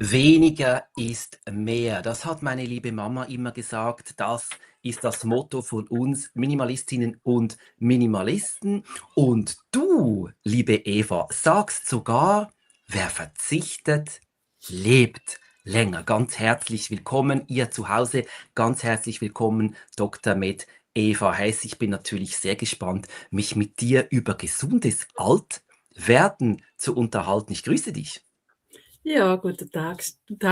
Weniger ist mehr. Das hat meine liebe Mama immer gesagt. Das ist das Motto von uns Minimalistinnen und Minimalisten. Und du, liebe Eva, sagst sogar, wer verzichtet, lebt länger. Ganz herzlich willkommen, ihr zu Hause. Ganz herzlich willkommen, Dr. Med Eva Heiß. Ich bin natürlich sehr gespannt, mich mit dir über gesundes Altwerden zu unterhalten. Ich grüße dich. Ja, guten Tag,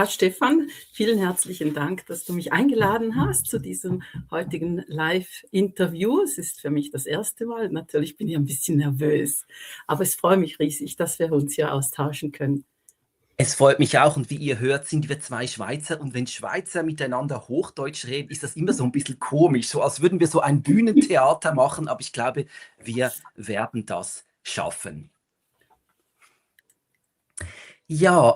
Stefan. Vielen herzlichen Dank, dass du mich eingeladen hast zu diesem heutigen Live-Interview. Es ist für mich das erste Mal. Natürlich bin ich ein bisschen nervös, aber es freut mich riesig, dass wir uns hier austauschen können. Es freut mich auch und wie ihr hört, sind wir zwei Schweizer und wenn Schweizer miteinander Hochdeutsch reden, ist das immer so ein bisschen komisch, so als würden wir so ein Bühnentheater machen, aber ich glaube, wir werden das schaffen. Ja,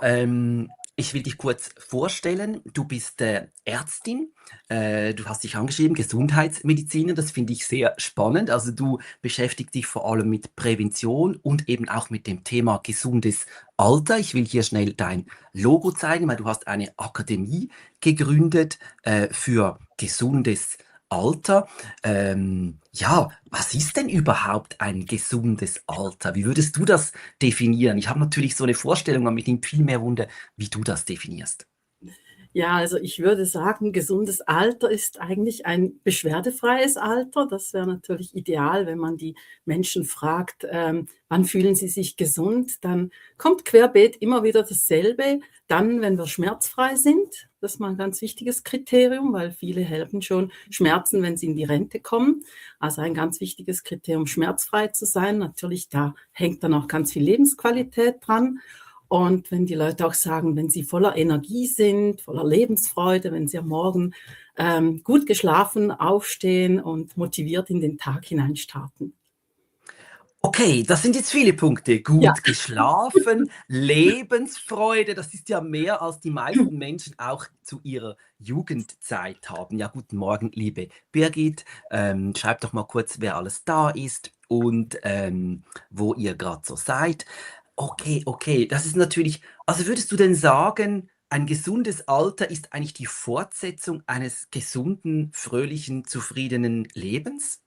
ich will dich kurz vorstellen. Du bist Ärztin. Du hast dich angeschrieben, Gesundheitsmediziner. Das finde ich sehr spannend. Also du beschäftigst dich vor allem mit Prävention und eben auch mit dem Thema gesundes Alter. Ich will hier schnell dein Logo zeigen, weil du hast eine Akademie gegründet für gesundes Alter. Ja, was ist denn überhaupt ein gesundes Alter? Wie würdest du das definieren? Ich habe natürlich so eine Vorstellung, aber mich nimmt viel mehr Wunder, wie du das definierst. Ja, also ich würde sagen, gesundes Alter ist eigentlich ein beschwerdefreies Alter. Das wäre natürlich ideal, wenn man die Menschen fragt, wann fühlen sie sich gesund? Dann kommt querbeet immer wieder dasselbe. Dann, wenn wir schmerzfrei sind, das ist mal ein ganz wichtiges Kriterium, weil viele helfen schon Schmerzen, wenn sie in die Rente kommen. Also ein ganz wichtiges Kriterium, schmerzfrei zu sein. Natürlich, da hängt dann auch ganz viel Lebensqualität dran. Und wenn die Leute auch sagen, wenn sie voller Energie sind, voller Lebensfreude, wenn sie am Morgen gut geschlafen aufstehen und motiviert in den Tag hineinstarten. Okay, das sind jetzt viele Punkte. Ja. Gut geschlafen, Lebensfreude, das ist ja mehr, als die meisten Menschen auch zu ihrer Jugendzeit haben. Ja, guten Morgen, liebe Birgit. Schreibt doch mal kurz, wer alles da ist und wo ihr gerade so seid. Okay, okay, das ist natürlich, also würdest du denn sagen, ein gesundes Alter ist eigentlich die Fortsetzung eines gesunden, fröhlichen, zufriedenen Lebens?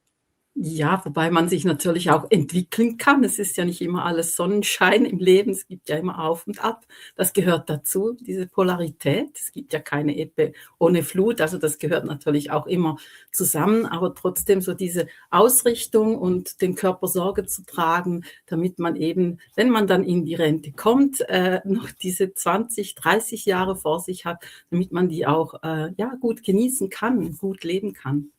Ja, wobei man sich natürlich auch entwickeln kann. Es ist ja nicht immer alles Sonnenschein im Leben. Es gibt ja immer Auf und Ab. Das gehört dazu, diese Polarität. Es gibt ja keine Ebbe ohne Flut. Also das gehört natürlich auch immer zusammen. Aber trotzdem so diese Ausrichtung und den Körper Sorge zu tragen, damit man eben, wenn man dann in die Rente kommt, noch diese 20, 30 Jahre vor sich hat, damit man die auch ja, gut genießen kann, gut leben kann.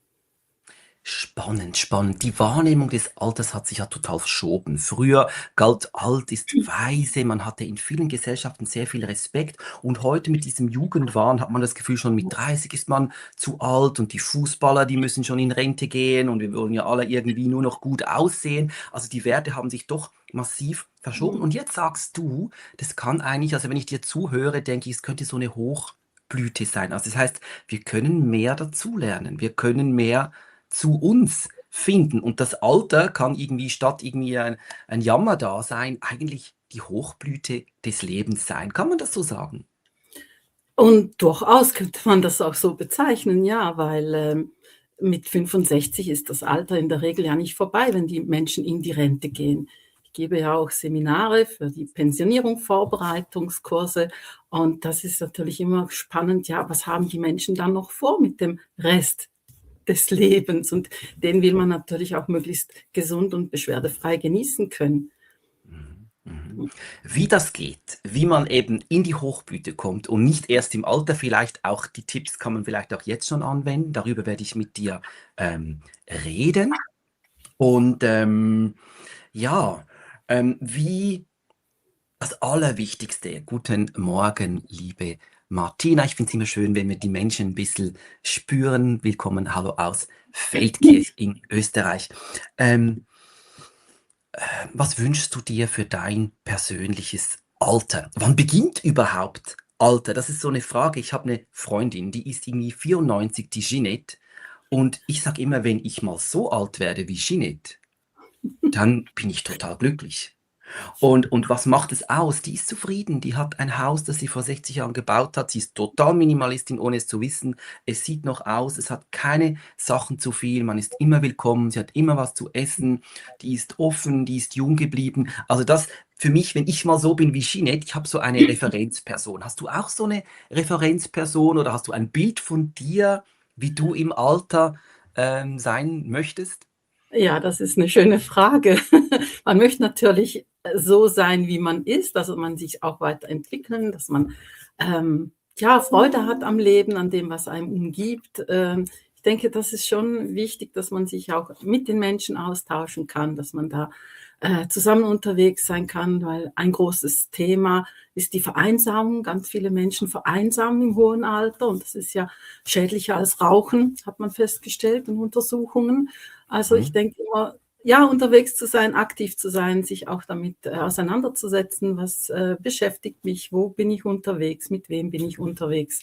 Spannend, spannend. Die Wahrnehmung des Alters hat sich ja total verschoben. Früher galt alt ist weise, man hatte in vielen Gesellschaften sehr viel Respekt und heute mit diesem Jugendwahn hat man das Gefühl, schon mit 30 ist man zu alt und die Fußballer, die müssen schon in Rente gehen und wir wollen ja alle irgendwie nur noch gut aussehen. Also die Werte haben sich doch massiv verschoben. Und jetzt sagst du, das kann eigentlich, also wenn ich dir zuhöre, denke ich, es könnte so eine Hochblüte sein. Also das heißt, wir können mehr dazulernen, wir können mehr zu uns finden. Und das Alter kann irgendwie statt irgendwie ein Jammerdasein eigentlich die Hochblüte des Lebens sein. Kann man das so sagen? Und durchaus könnte man das auch so bezeichnen, ja, weil mit 65 ist das Alter in der Regel ja nicht vorbei, wenn die Menschen in die Rente gehen. Ich gebe ja auch Seminare für die Pensionierung, Vorbereitungskurse und das ist natürlich immer spannend, ja, was haben die Menschen dann noch vor mit dem Rest des Lebens? Und den will man natürlich auch möglichst gesund und beschwerdefrei genießen können. Mhm, mhm. Wie das geht, wie man eben in die Hochblüte kommt und nicht erst im Alter, vielleicht auch die Tipps kann man vielleicht auch jetzt schon anwenden. Darüber werde ich mit dir reden. Und ja, wie das Allerwichtigste, guten Morgen, liebe Martina. Ich finde es immer schön, wenn wir die Menschen ein bisschen spüren. Willkommen, hallo aus Feldkirch in Österreich. Ähm, Was wünschst du dir für dein persönliches Alter? Wann beginnt überhaupt Alter? Das ist so eine Frage. Ich habe eine Freundin, die ist irgendwie 94, die Jeanette. Und ich sage immer, wenn ich mal so alt werde wie Jeanette, dann bin ich total glücklich. Und was macht es aus? Die ist zufrieden. Die hat ein Haus, das sie vor 60 Jahren gebaut hat. Sie ist total Minimalistin, ohne es zu wissen. Es sieht noch aus. Es hat keine Sachen zu viel. Man ist immer willkommen. Sie hat immer was zu essen. Die ist offen. Die ist jung geblieben. Also das für mich, wenn ich mal so bin wie Jeanette, ich habe so eine Referenzperson. Hast du auch so eine Referenzperson oder hast du ein Bild von dir, wie du im Alter sein möchtest? Ja, das ist eine schöne Frage. Man möchte natürlich, so sein, wie man ist, also man sich auch weiterentwickeln, dass man, ja, Freude hat am Leben, an dem, was einem umgibt. Ich denke, das ist schon wichtig, dass man sich auch mit den Menschen austauschen kann, dass man da, zusammen unterwegs sein kann, weil ein großes Thema ist die Vereinsamung. Ganz viele Menschen vereinsamen im hohen Alter und das ist ja schädlicher als Rauchen, hat man festgestellt in Untersuchungen. Also, ich Mhm. denke immer, ja, unterwegs zu sein, aktiv zu sein, sich auch damit, auseinanderzusetzen, was, beschäftigt mich, wo bin ich unterwegs, mit wem bin ich unterwegs.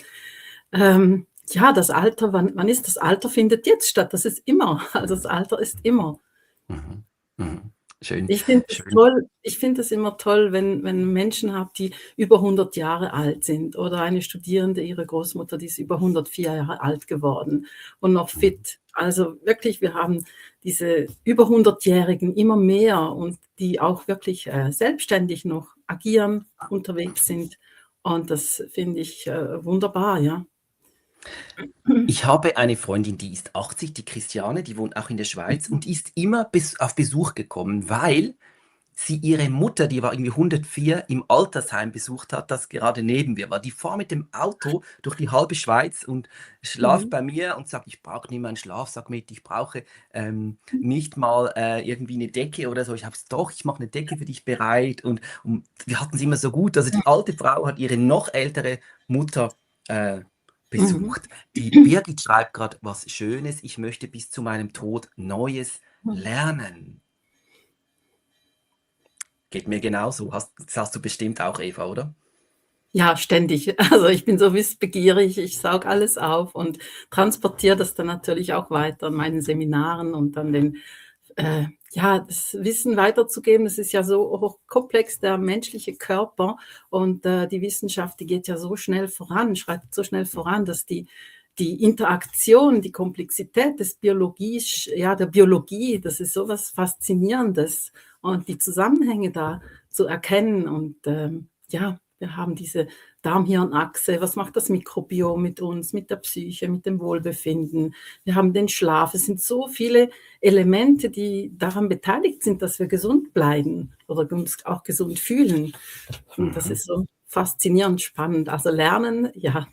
Ja, das Alter, wann ist das Alter findet jetzt statt, das ist immer. Also, das Alter ist immer. Mhm. Mhm. Schön, Ich finde es schön. toll ich finde es immer toll, wenn Menschen habe, die über 100 Jahre alt sind oder eine Studierende, ihre Großmutter, die ist über 104 Jahre alt geworden und noch Mhm. fit. Also wirklich, wir haben diese über 100-Jährigen immer mehr und die auch wirklich, selbstständig noch agieren, unterwegs sind und das finde ich, wunderbar, ja. Ich habe eine Freundin, die ist 80, die Christiane, die wohnt auch in der Schweiz und die ist immer auf Besuch gekommen, weil sie ihre Mutter, die war irgendwie 104, im Altersheim besucht hat, das gerade neben mir war. Die fuhr mit dem Auto durch die halbe Schweiz und schlaft Mhm. bei mir und sagt, ich brauche nicht mehr einen Schlafsack mit, ich brauche nicht mal irgendwie eine Decke oder so. Ich habe es doch, ich mache eine Decke für dich bereit und wir hatten es immer so gut. Also die alte Frau hat ihre noch ältere Mutter äh, Mhm. besucht. Die Birgit schreibt gerade was Schönes, ich möchte bis zu meinem Tod Neues Mhm. lernen. Geht mir genauso. Das hast du bestimmt auch, Eva, oder? Ja, ständig. Also, ich bin so wissbegierig, ich sauge alles auf und transportiere das dann natürlich auch weiter an meinen Seminaren und dann ja, das Wissen weiterzugeben. Das ist ja so hochkomplex, der menschliche Körper und, die Wissenschaft, die geht ja so schnell voran, schreitet so schnell voran, dass die Interaktion, die Komplexität der Biologie, das ist so was Faszinierendes und die Zusammenhänge da zu erkennen und, ja, wir haben diese Darm-Hirn-Achse. Was macht das Mikrobiom mit uns, mit der Psyche, mit dem Wohlbefinden? Wir haben den Schlaf. Es sind so viele Elemente, die daran beteiligt sind, dass wir gesund bleiben oder uns auch gesund fühlen. Und das Mhm. ist so faszinierend spannend. Also Lernen, ja,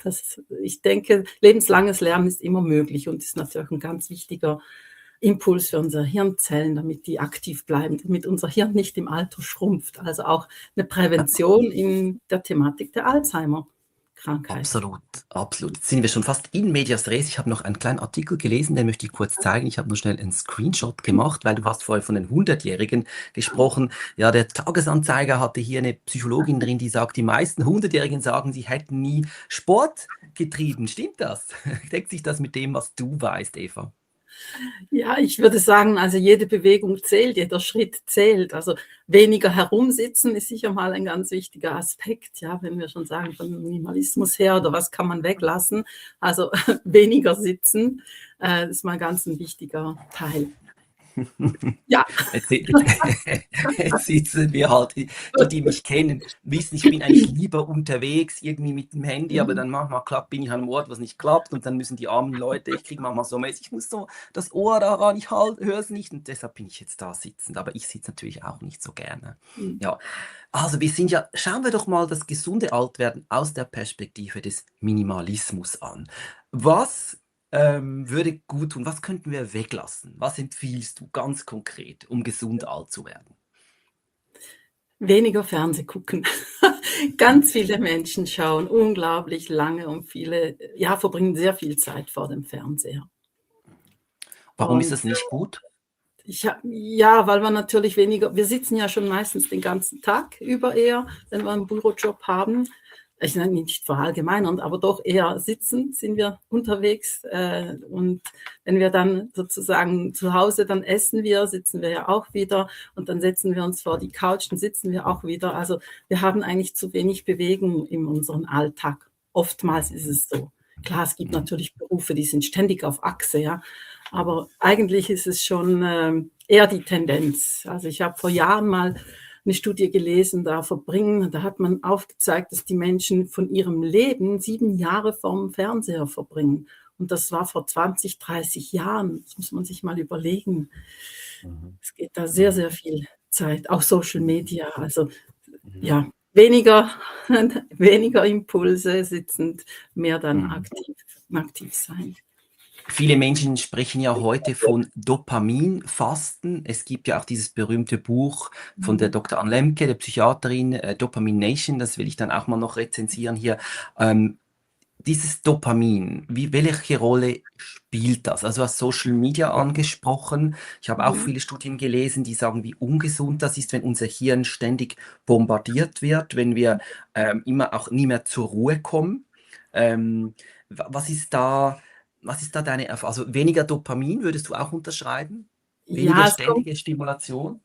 ich denke, lebenslanges Lernen ist immer möglich und ist natürlich ein ganz wichtiger Impuls für unsere Hirnzellen, damit die aktiv bleiben, damit unser Hirn nicht im Alter schrumpft. Also auch eine Prävention in der Thematik der Alzheimer-Krankheit. Absolut, absolut. Jetzt sind wir schon fast in medias res. Ich habe noch einen kleinen Artikel gelesen, den möchte ich kurz zeigen. Ich habe nur schnell einen Screenshot gemacht, weil du hast vorher von den 100-Jährigen gesprochen. Ja, der Tagesanzeiger hatte hier eine Psychologin drin, die sagt, die meisten 100-Jährigen sagen, sie hätten nie Sport getrieben. Stimmt das? Deckt sich das mit dem, was du weißt, Eva? Ja, ich würde sagen, also jede Bewegung zählt, jeder Schritt zählt. Also weniger herumsitzen ist sicher mal ein ganz wichtiger Aspekt, ja, wenn wir schon sagen, von Minimalismus her oder was kann man weglassen. Also weniger sitzen, ist mal ganz ein wichtiger Teil. Ja. Jetzt jetzt sitzen wir halt, die mich kennen, wissen, ich bin eigentlich lieber unterwegs, irgendwie mit dem Handy, aber Mhm. dann manchmal bin ich an einem Ort, was nicht klappt und dann müssen die armen Leute, ich kriege manchmal so mäßig, ich muss so das Ohr daran, ich höre es nicht und deshalb bin ich jetzt da sitzend, aber ich sitze natürlich auch nicht so gerne. Mhm. Ja, also wir sind ja, schauen wir doch mal das gesunde Altwerden aus der Perspektive des Minimalismus an. Was würde gut tun? Was könnten wir weglassen? Was empfiehlst du ganz konkret, um gesund alt zu werden? Weniger Fernseh gucken. Ganz viele Menschen schauen unglaublich lange und viele, ja, verbringen sehr viel Zeit vor dem Fernseher. Warum ist Und das nicht gut? ja, weil man natürlich weniger wir sitzen ja schon meistens den ganzen Tag über eher, wenn wir 'n Bürojob haben. ich nenne nicht verallgemeinern, aber doch eher sitzend sind wir unterwegs. Und wenn wir dann sozusagen zu Hause, dann essen wir, sitzen wir ja auch wieder und dann setzen wir uns vor die Couch, dann sitzen wir auch wieder. Also wir haben eigentlich zu wenig Bewegung in unserem Alltag. Oftmals ist es so. Klar, es gibt Mhm. natürlich Berufe, die sind ständig auf Achse, ja. Aber eigentlich ist es schon eher die Tendenz. Also ich habe vor Jahren mal eine Studie gelesen, da hat man aufgezeigt, dass die Menschen von ihrem Leben 7 Jahre vorm Fernseher verbringen. Und das war vor 20, 30 Jahren. Das muss man sich mal überlegen. Mhm. Es geht da sehr, Mhm. sehr viel Zeit, auch Social Media. Also Mhm. ja, weniger, weniger Impulse sitzend, mehr dann Mhm. aktiv sein. Viele Menschen sprechen ja heute von Dopaminfasten. Es gibt ja auch dieses berühmte Buch von der Mhm. Dr. Ann Lemke, der Psychiaterin, Dopamin Nation, das will ich dann auch mal noch rezensieren hier. Ähm, Dieses Dopamin, welche Rolle spielt das? Also du hast Social Media angesprochen. Ich habe auch Mhm. viele Studien gelesen, die sagen, wie ungesund das ist, wenn unser Hirn ständig bombardiert wird, wenn wir immer auch nie mehr zur Ruhe kommen. Was ist da deine Erfahrung? Also weniger Dopamin würdest du auch unterschreiben? Weniger Ja, es kommt. ständige Stimulation?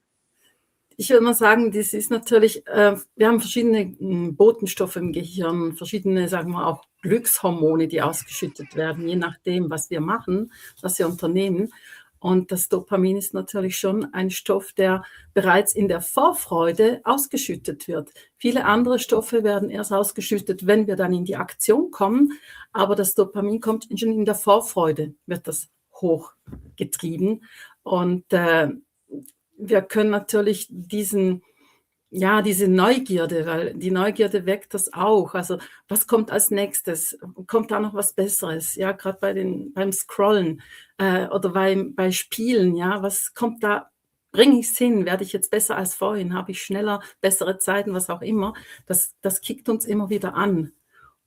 Ich würde mal sagen, das ist natürlich, wir haben verschiedene Botenstoffe im Gehirn, verschiedene, sagen wir auch Glückshormone, die ausgeschüttet werden, je nachdem, was wir machen, was wir unternehmen. Und das Dopamin ist natürlich schon ein Stoff, der bereits in der Vorfreude ausgeschüttet wird. Viele andere Stoffe werden erst ausgeschüttet, wenn wir dann in die Aktion kommen, aber das Dopamin kommt schon in der Vorfreude, wird das hochgetrieben. Und wir können natürlich diese Neugierde, weil die Neugierde weckt das auch. Also, was kommt als Nächstes? Kommt da noch was Besseres? Ja, gerade beim Scrollen, oder bei Spielen, ja, was kommt da? Bringe ich's hin? Werde ich jetzt besser als vorhin? Habe ich schneller bessere Zeiten, was auch immer? Das kickt uns immer wieder an.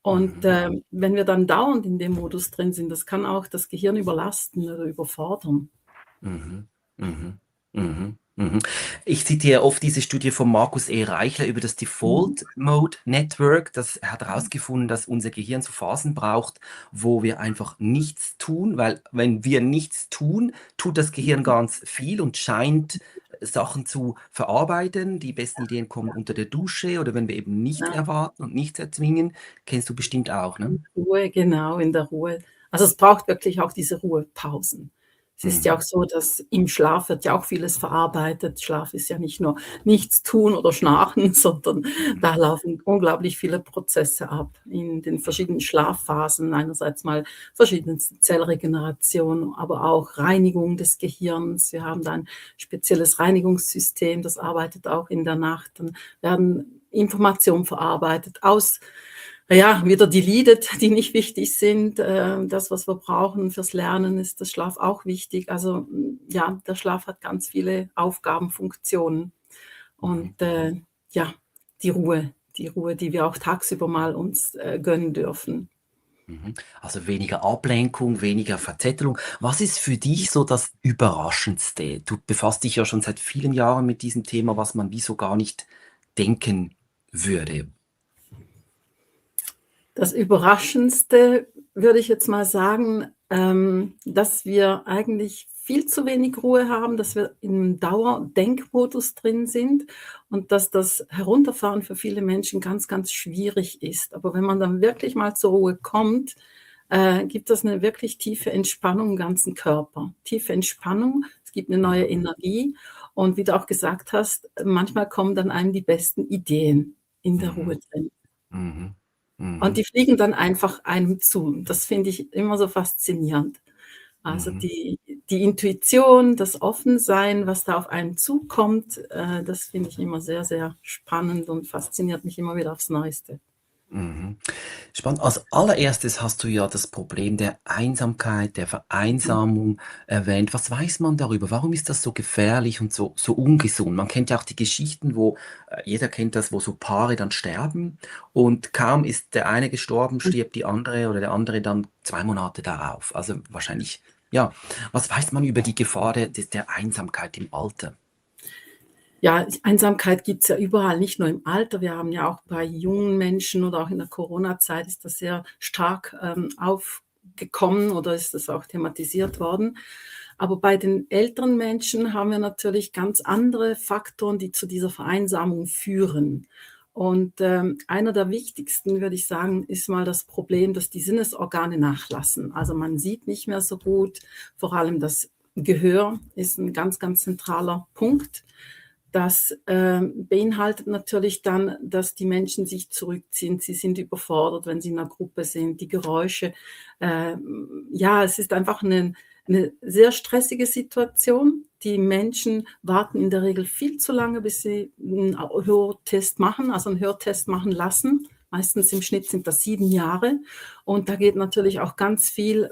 Und, Mhm. wenn wir dann dauernd in dem Modus drin sind, das kann auch das Gehirn überlasten oder überfordern. Mhm, mhm, mhm, mhm. Ich zitiere oft diese Studie von Markus E. Reichler über das Mhm. Default Mode Network. Er hat herausgefunden, dass unser Gehirn so Phasen braucht, wo wir einfach nichts tun, weil wenn wir nichts tun, tut das Gehirn ganz viel und scheint Sachen zu verarbeiten. Die besten Ideen kommen unter der Dusche oder wenn wir eben nichts Ja. erwarten und nichts erzwingen. Kennst du bestimmt auch, ne? Ruhe, genau, in der Ruhe. Also, es braucht wirklich auch diese Ruhepausen. Es ist ja auch Mhm. so, dass im Schlaf wird ja auch vieles verarbeitet. Schlaf ist ja nicht nur nichts tun oder schnarchen, sondern Mhm. da laufen unglaublich viele Prozesse ab in den verschiedenen Schlafphasen. Einerseits mal verschiedenste Zellregeneration, aber auch Reinigung des Gehirns. Wir haben da ein spezielles Reinigungssystem, das arbeitet auch in der Nacht. Dann werden Informationen verarbeitet aus ja, wieder deleted, die nicht wichtig sind. Das, was wir brauchen fürs Lernen, ist das Schlaf auch wichtig. Also, ja, der Schlaf hat ganz viele Aufgaben, Funktionen Mhm. und, ja, die Ruhe, die wir auch tagsüber mal uns, gönnen dürfen. Mhm. Also weniger Ablenkung, weniger Verzettelung. Was ist für dich so das Überraschendste? Du befasst dich ja schon seit vielen Jahren mit diesem Thema, was man wie so gar nicht denken würde. Das Überraschendste würde ich jetzt mal sagen, dass wir eigentlich viel zu wenig Ruhe haben, dass wir im Dauerdenkmodus drin sind und dass das Herunterfahren für viele Menschen ganz, ganz schwierig ist. Aber wenn man dann wirklich mal zur Ruhe kommt, gibt das eine wirklich tiefe Entspannung im ganzen Körper. Tiefe Entspannung, es gibt eine neue Mhm. Energie und wie du auch gesagt hast, manchmal kommen dann einem die besten Ideen in der Mhm. Ruhe drin. Mhm. Und Mhm. die fliegen dann einfach einem zu. Das finde ich immer so faszinierend. Also, Mhm. die Intuition, das Offensein, was da auf einen zukommt, das finde ich immer sehr, sehr spannend und fasziniert mich immer wieder aufs Neueste. Mhm. Spannend. Als allererstes hast du ja das Problem der Einsamkeit, der Mhm. Vereinsamung erwähnt. Was weiß man darüber? Warum ist das so gefährlich und so ungesund? Man kennt ja auch die Geschichten, wo jeder kennt das, wo so Paare dann sterben und kaum ist der eine gestorben, stirbt die andere oder der andere dann 2 Monate darauf. Also wahrscheinlich, ja. Was weiß man über die Gefahr der Einsamkeit im Alter? Ja, Einsamkeit gibt's ja überall, nicht nur im Alter. Wir haben ja auch bei jungen Menschen oder auch in der Corona-Zeit ist das sehr stark, aufgekommen oder ist das auch thematisiert worden. Aber bei den älteren Menschen haben wir natürlich ganz andere Faktoren, die zu dieser Vereinsamung führen. Und, einer der wichtigsten, würde ich sagen, ist mal das Problem, dass die Sinnesorgane nachlassen. Also, man sieht nicht mehr so gut, vor allem das Gehör ist ein ganz, ganz zentraler Punkt. Das, beinhaltet natürlich dann, dass die Menschen sich zurückziehen. Sie sind überfordert, wenn sie in 'ner Gruppe sind. Die Geräusche, ja, es ist einfach 'ne sehr stressige Situation. Die Menschen warten in der Regel viel zu lange, bis sie 'n Hörtest machen, also 'n Hörtest machen lassen. Meistens im Schnitt sind das 7 Jahre. Und da geht natürlich auch ganz viel,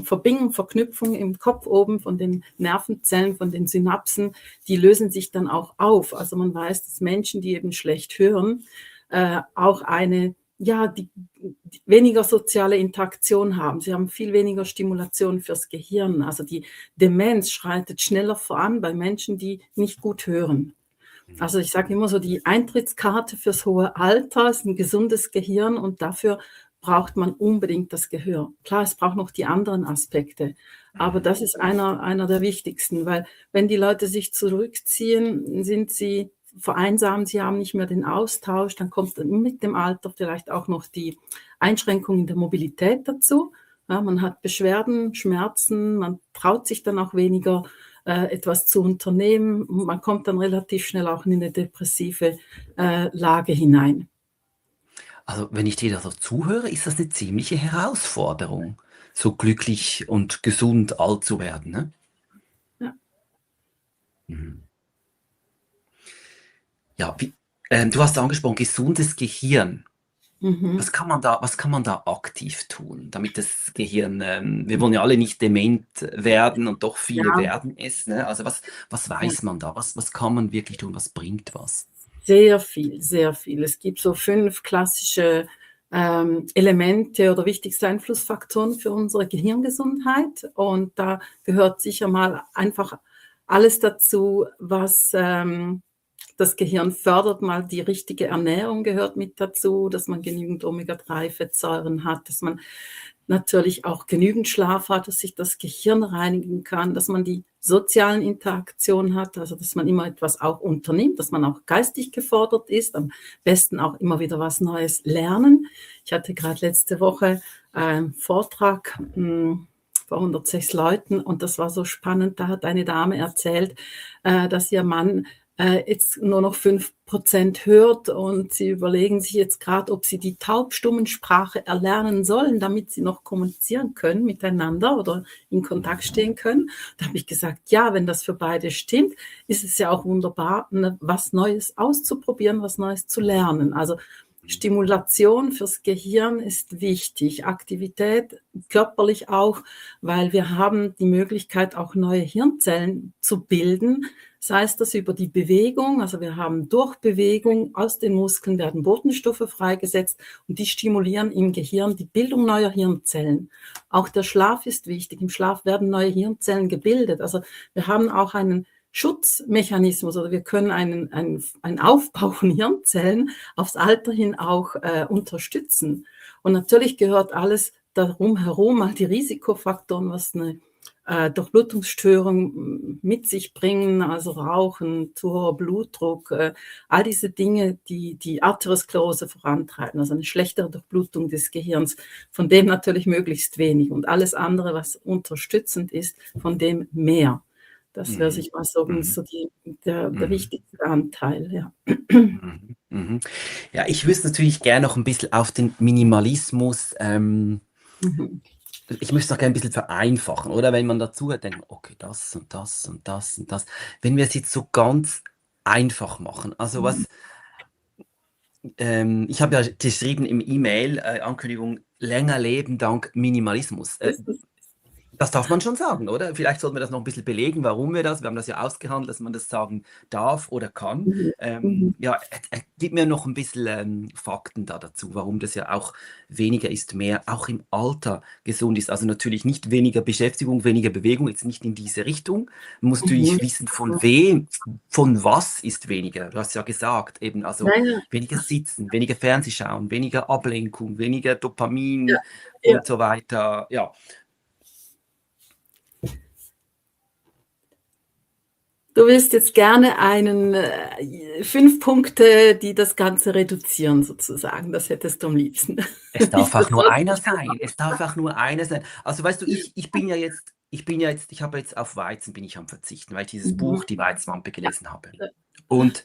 Verbindung, Verknüpfung im Kopf oben von den Nervenzellen, von den Synapsen, die lösen sich dann auch auf. Also, man weiß, dass Menschen, die eben schlecht hören, auch eine ja, die weniger soziale Interaktion haben. Sie haben viel weniger Stimulation fürs Gehirn. Also, die Demenz schreitet schneller voran bei Menschen, die nicht gut hören. Mhm. Also, ich sage immer so, die Eintrittskarte fürs hohe Alter ist 'n gesundes Gehirn und dafür braucht man unbedingt das Gehör. Klar, es braucht noch die anderen Aspekte, aber Mhm. das ist einer der wichtigsten, weil wenn die Leute sich zurückziehen, sind sie vereinsamt, sie haben nicht mehr den Austausch, dann kommt mit dem Alter vielleicht auch noch die Einschränkung in der Mobilität dazu. Ja, man hat Beschwerden, Schmerzen, man traut sich dann auch weniger, etwas zu unternehmen. Man kommt dann relativ schnell auch in eine depressive, Lage hinein. Also, wenn ich dir da so zuhöre, ist das eine ziemliche Herausforderung, so glücklich und gesund alt zu werden, ne? Ja. Mhm. Ja, du hast angesprochen, gesundes Gehirn. Mhm. Was kann man da aktiv tun, damit das Gehirn wir wollen ja alle nicht dement werden und doch viele Ja, werden es, ne? Also, was ja. weiß man da? Was kann man wirklich tun? Was bringt was? Sehr viel, sehr viel. Es gibt so 5 klassische, Elemente oder wichtigste Einflussfaktoren für unsere Gehirngesundheit. Und da gehört sicher mal einfach alles dazu, was, das Gehirn fördert. Mal die richtige Ernährung gehört mit dazu, dass man genügend Omega-3-Fettsäuren hat, dass man natürlich auch genügend Schlaf hat, dass sich das Gehirn reinigen kann, dass man die sozialen Interaktionen hat, also dass man immer etwas auch unternimmt, dass man auch geistig gefordert ist, am besten auch immer wieder was Neues lernen. Ich hatte gerade letzte Woche einen Vortrag, vor 106 Leuten und das war so spannend. Da hat eine Dame erzählt, dass ihr Mann jetzt nur noch 5% hört und sie überlegen sich jetzt gerade, ob sie die Taubstummensprache erlernen sollen, damit sie noch kommunizieren können miteinander oder in Kontakt Mhm. stehen können. Da habe ich gesagt: „Ja, wenn das für beide stimmt, ist es ja auch wunderbar, ne, was Neues auszuprobieren, was Neues zu lernen.“ Also, Mhm. Stimulation fürs Gehirn ist wichtig, Aktivität körperlich auch, weil wir haben die Möglichkeit, auch neue Hirnzellen zu bilden, sei es das über die Bewegung, also wir haben durch Bewegung aus den Muskeln werden Botenstoffe freigesetzt und die stimulieren im Gehirn die Bildung neuer Hirnzellen. Auch der Schlaf ist wichtig. Im Schlaf werden neue Hirnzellen gebildet. Also wir haben auch einen Schutzmechanismus oder wir können einen Aufbau von Hirnzellen aufs Alter hin auch unterstützen. Und natürlich gehört alles darum herum, all die Risikofaktoren, was eine Durchblutungsstörung mit sich bringen, also Rauchen, zu hoher Blutdruck, all diese Dinge, die die Arteriosklerose vorantreiben, also eine schlechtere Durchblutung des Gehirns, von dem natürlich möglichst wenig und alles andere, was unterstützend ist, von dem mehr. Das wäre Mhm. sich mal so Mhm. so der Mhm. wichtigste Anteil, ja. Mhm. Mhm. Ja, ich wüsste natürlich gern noch ein bisschen auf den Minimalismus, Mhm. ich möchte es auch gerne ein bisschen vereinfachen, oder? Wenn man dazu hört, denkt man: „Okay, das und das und das und das.“ Wenn wir es jetzt so ganz einfach machen, also Mhm. ich habe ja geschrieben im E-Mail, Ankündigung: „Länger leben dank Minimalismus.“ Ist es? Das darf man schon sagen, oder? Vielleicht sollten wir das noch ein bisschen belegen, warum wir das. Wir haben das ja ausgehandelt, dass man das sagen darf oder kann. Mhm. Mhm. Ja, gib mir noch ein bisschen Fakten da dazu, warum das ja auch weniger ist mehr, auch im Alter gesund ist. Also natürlich nicht weniger Beschäftigung, weniger Bewegung, jetzt nicht in diese Richtung. Man muss Mhm. natürlich wissen, von wem, von was ist weniger. Du hast ja gesagt, eben Ja, also ja, weniger sitzen, weniger Fernsehschauen, weniger Ablenkung, weniger ja, Dopamin ja. und so weiter. Ja. Du willst jetzt gerne 5 Punkte, die das Ganze reduzieren sozusagen. Das hättest du am liebsten. Es darf Nicht, auch das nur sollte einer nicht so sein. Es darf auch nur einer sein. Also weißt du, ich habe jetzt auf Weizen bin ich am Verzichten, weil ich dieses Mhm. Buch, die Weizenwampe, Ja, gelesen habe. ja, Und,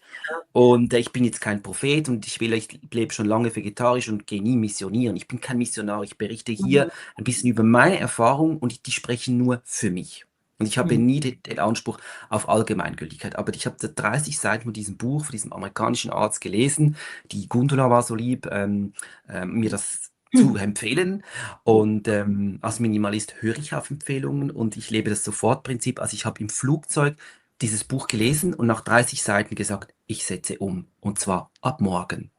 ja. ich bin jetzt kein Prophet und ich lebe schon lange vegetarisch und gehe nie missionieren. Ich bin kein Missionar. Ich berichte hier Mhm. ein bisschen über meine Erfahrung und die sprechen nur für mich. Und ich habe Mhm. nie den Anspruch auf Allgemeingültigkeit. Aber ich habe 30 Seiten von diesem Buch, von diesem amerikanischen Arzt gelesen. Die Gundula war so lieb, mir das zu empfehlen. Und als Minimalist höre ich auf Empfehlungen und ich lebe das Sofortprinzip. Also ich habe im Flugzeug dieses Buch gelesen und nach 30 Seiten gesagt, ich setze um. Und zwar ab morgen.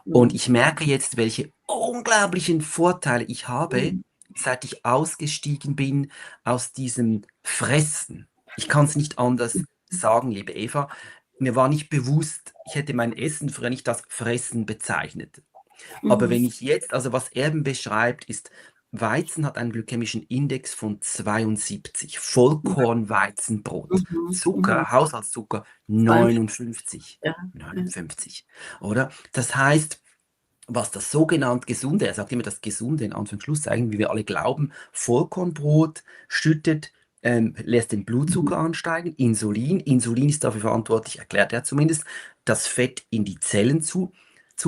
Und Mhm. ich merke jetzt, welche unglaublichen Vorteile ich habe, Mhm. seit ich ausgestiegen bin aus diesem Fressen. Ich kann es nicht anders sagen, liebe Eva. Mir war nicht bewusst, ich hätte mein Essen früher nicht als Fressen bezeichnet. Aber Mhm. wenn ich jetzt, also was Erben beschreibt, ist, Weizen hat einen glykämischen Index von 72, Vollkornweizenbrot. Mhm. Mhm. Zucker, Haushaltszucker 52, 59, ja, ja. 59, oder? Das heißt, was das sogenannt Gesunde, er sagt immer das Gesunde in Anführungszeichen, wie wir alle glauben, Vollkornbrot schüttet, lässt den Mhm. Blutzucker ansteigen, Insulin ist dafür verantwortlich, erklärt er zumindest, das Fett in die Zellen zu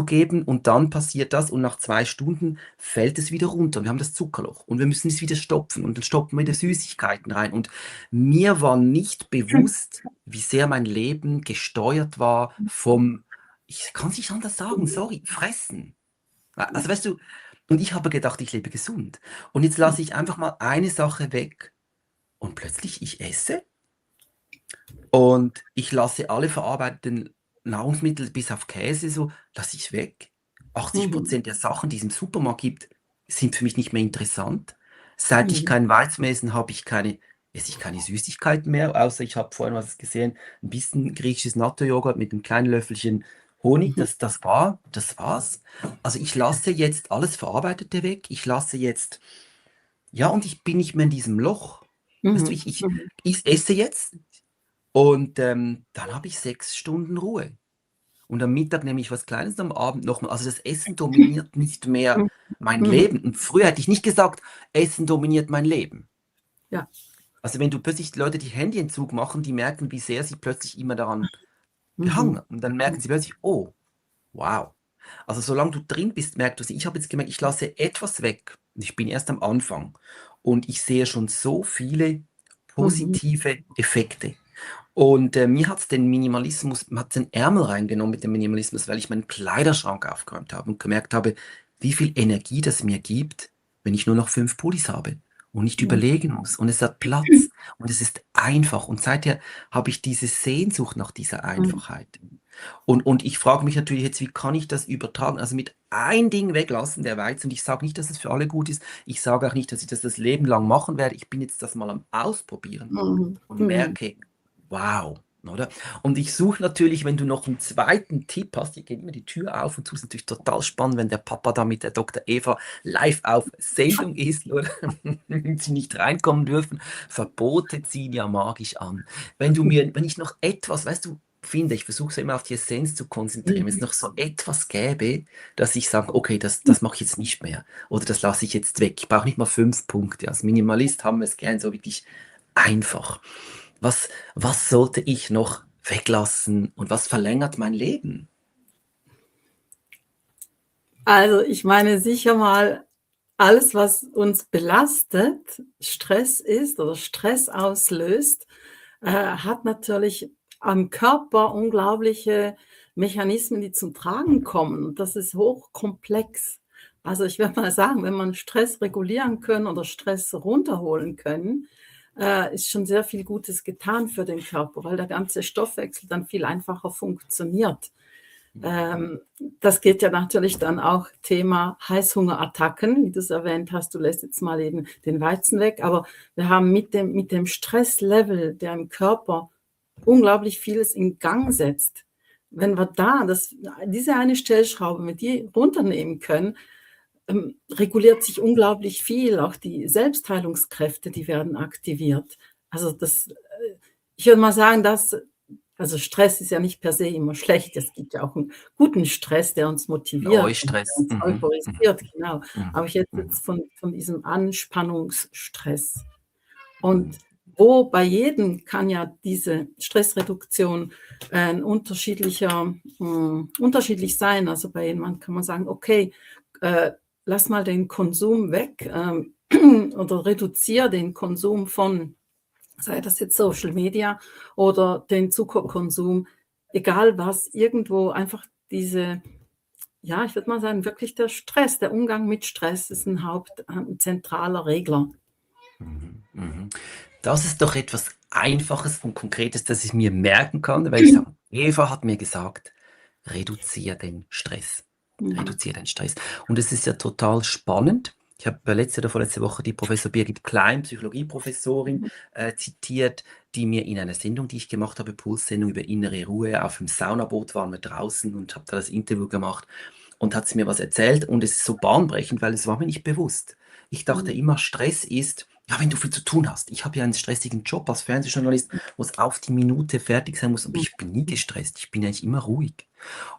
geben und dann passiert das und nach 2 Stunden fällt es wieder runter. Wir haben das Zuckerloch und wir müssen es wieder stopfen und dann stopfen wir wieder Süßigkeiten rein und mir war nicht bewusst, wie sehr mein Leben gesteuert war vom, ich kann es nicht anders sagen, sorry, Fressen. Also weißt du, und ich habe gedacht, ich lebe gesund. Und jetzt lasse ich einfach mal eine Sache weg und plötzlich ich esse und ich lasse alle verarbeiteten Nahrungsmittel bis auf Käse so, lasse ich weg. Mhm. 80% der Sachen, die es im Supermarkt gibt, sind für mich nicht mehr interessant. Seit ich Mhm. kein Weizen mehr esse, esse ich keine Süßigkeiten mehr, außer ich habe vorhin was gesehen, ein bisschen griechisches Natto-Joghurt mit einem kleinen Löffelchen Honig, Mhm. das war's. Also ich lasse jetzt alles Verarbeitete weg, ich lasse jetzt, ja, und ich bin nicht mehr in diesem Loch. Weißt du, Mhm. Mhm. ich esse jetzt und dann habe ich 6 Stunden Ruhe. Und am Mittag nehme ich was Kleines, am Abend nochmal. Also das Essen dominiert nicht mehr Mhm. mein Mhm. Leben. Und früher hätte ich nicht gesagt, Essen dominiert mein Leben. Ja. Also wenn du plötzlich Leute, die Handyentzug machen, die merken, wie sehr sie plötzlich immer daran Mhm. behangen. Und dann merken sie plötzlich, oh, wow. Also solange du drin bist, merkst du es. Ich habe jetzt gemerkt, ich lasse etwas weg. Und ich bin erst am Anfang. Und ich sehe schon so viele Mhm. positive Effekte. Und mir hat es den Minimalismus, man hat den Ärmel reingenommen mit dem Minimalismus, weil ich meinen Kleiderschrank aufgeräumt habe und gemerkt habe, wie viel Energie das mir gibt, wenn ich nur noch 5 Pullis habe und nicht Mhm. überlegen muss. Und es hat Platz und es ist einfach. Und seither habe ich diese Sehnsucht nach dieser Mhm. Einfachheit. Und ich frage mich natürlich jetzt, wie kann ich das übertragen? Also mit ein Ding weglassen, der Weizen. Und ich sage nicht, dass es für alle gut ist. Ich sage auch nicht, dass ich das Leben lang machen werde. Ich bin jetzt das mal am Ausprobieren Mhm. und Mhm. merke, wow, oder? Und ich suche natürlich, wenn du noch einen zweiten Tipp hast, ich gehe immer die Tür auf und tue es natürlich total spannend, wenn der Papa da mit der Dr. Eva live auf Sendung ist, oder? Wenn sie nicht reinkommen dürfen. Verbote ziehen ja magisch an. Wenn ich noch etwas, weißt du, finde, ich versuche so immer auf die Essenz zu konzentrieren, wenn es Mhm. noch so etwas gäbe, dass ich sage, okay, das mache ich jetzt nicht mehr oder das lasse ich jetzt weg. Ich brauche nicht mal 5 Punkte. Als Minimalist haben wir es gern so wirklich einfach. Was, was sollte ich noch weglassen und was verlängert mein Leben? Also, ich meine sicher mal, alles, was uns belastet, Stress ist oder Stress auslöst, hat natürlich am Körper unglaubliche Mechanismen, die zum Tragen kommen. Und das ist hochkomplex. Also, ich würde mal sagen, wenn man Stress regulieren können oder Stress runterholen können, ist schon sehr viel Gutes getan für den Körper, weil der ganze Stoffwechsel dann viel einfacher funktioniert. Mhm. Ähm, Das geht ja natürlich dann auch Thema Heißhungerattacken, wie du es erwähnt hast. Du lässt jetzt mal eben den Weizen weg, aber wir haben mit dem Stresslevel, der im Körper unglaublich vieles in Gang setzt. Wenn wir diese eine Stellschraube, wenn wir die runternehmen können, reguliert sich unglaublich viel. Auch die Selbstheilungskräfte, die werden aktiviert. Also ich würde mal sagen, also Stress ist ja nicht per se immer schlecht. Es gibt ja auch einen guten Stress, der uns motiviert und der Eustress. uns Mhm. Mhm. euphorisiert, genau. Mhm. Aber ich rede Mhm. jetzt von diesem Anspannungsstress. Mhm. Und wo bei jedem kann ja diese Stressreduktion unterschiedlich sein. Also bei jemandem kann man sagen, okay, äh, lass mal den Konsum weg, oder reduziere den Konsum von, sei das jetzt Social Media oder den Zuckerkonsum, egal was, irgendwo einfach ja, ich würde mal sagen, wirklich der Umgang mit Stress ist ein zentraler Regler. Mhm. Mhm. Das ist doch etwas Einfaches und Konkretes, das ich mir merken kann, weil ich sage, Eva hat mir gesagt, reduziere den Stress. Mhm. Reduziere den Stress. Und es ist ja total spannend. Ich habe letzte oder vorletzte Woche die Professor Birgit Klein, Psychologieprofessorin, zitiert, die mir in einer Sendung, die ich gemacht habe, Pulssendung über innere Ruhe, auf dem Saunaboot waren wir draußen und habe da das Interview gemacht und hat sie mir was erzählt und es ist so bahnbrechend, weil es war mir nicht bewusst. Ich dachte Mhm. immer, Stress ist, ja, wenn du viel zu tun hast. Ich habe ja einen stressigen Job als Fernsehjournalist, wo es auf die Minute fertig sein muss, aber ich bin nie gestresst, ich bin eigentlich immer ruhig.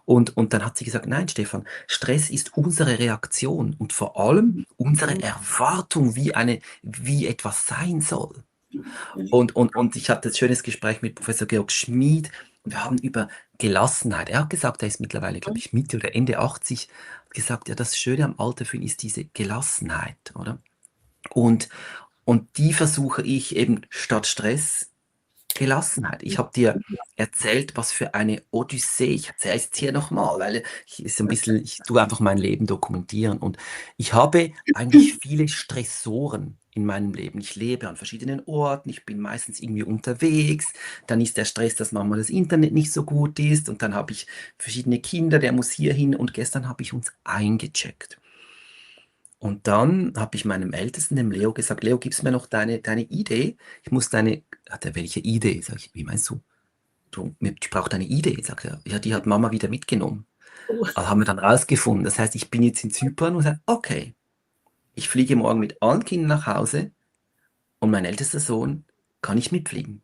Und dann hat sie gesagt, nein, Stefan, Stress ist unsere Reaktion und vor allem unsere Mhm. Erwartung, wie etwas sein soll. Mhm. Und ich hatte ein schönes Gespräch mit Professor Georg Schmid und wir haben über Gelassenheit. Er hat gesagt, er ist mittlerweile, glaube ich, Mitte oder Ende 80, hat gesagt, ja, das Schöne am Alter für ihn ist diese Gelassenheit, oder? Und, und die versuche ich eben statt Stress Gelassenheit. Ich habe dir erzählt, was für eine Odyssee. Ich erzähle es jetzt hier nochmal, weil ich tue einfach mein Leben dokumentieren. Und ich habe eigentlich viele Stressoren in meinem Leben. Ich lebe an verschiedenen Orten, ich bin meistens irgendwie unterwegs. Dann ist der Stress, dass manchmal das Internet nicht so gut ist. Und dann habe ich verschiedene Kinder, der muss hier hin. Und gestern habe ich uns eingecheckt. Und dann habe ich meinem Ältesten, dem Leo, gesagt, Leo, gibst mir noch deine Idee? Ich muss deine, hat er, welche Idee? Sag ich, wie meinst du? Ich brauche deine Idee. Sagt er, ja, die hat Mama wieder mitgenommen. Oh. Also haben wir dann rausgefunden. Das heißt, ich bin jetzt in Zypern und sage, okay, ich fliege morgen mit allen Kindern nach Hause und mein ältester Sohn kann nicht mitfliegen.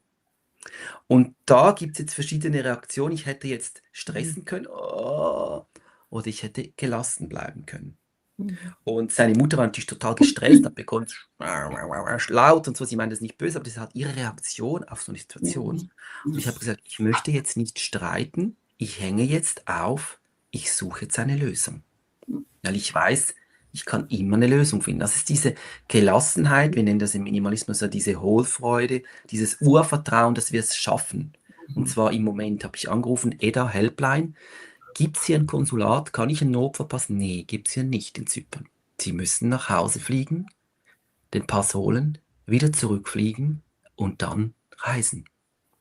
Und da gibt es jetzt verschiedene Reaktionen. Ich hätte jetzt Mhm. stressen können, oh, oder ich hätte gelassen bleiben können. Mhm. Und seine Mutter war natürlich total gestresst, hat begonnen laut und so. Sie meint das nicht böse, aber das ist halt ihre Reaktion auf so eine Situation. Mhm. Und ich habe gesagt, ich möchte jetzt nicht streiten, ich hänge jetzt auf, ich suche jetzt eine Lösung. Weil ich weiß, ich kann immer eine Lösung finden. Das ist diese Gelassenheit, wir nennen das im Minimalismus ja diese Hohlfreude, dieses Urvertrauen, dass wir es schaffen. Und Mhm. zwar im Moment habe ich angerufen, EDA Helpline. Gibt es hier ein Konsulat? Kann ich einen Notfall passen? Nee, gibt es hier nicht in Zypern. Sie müssen nach Hause fliegen, den Pass holen, wieder zurückfliegen und dann reisen.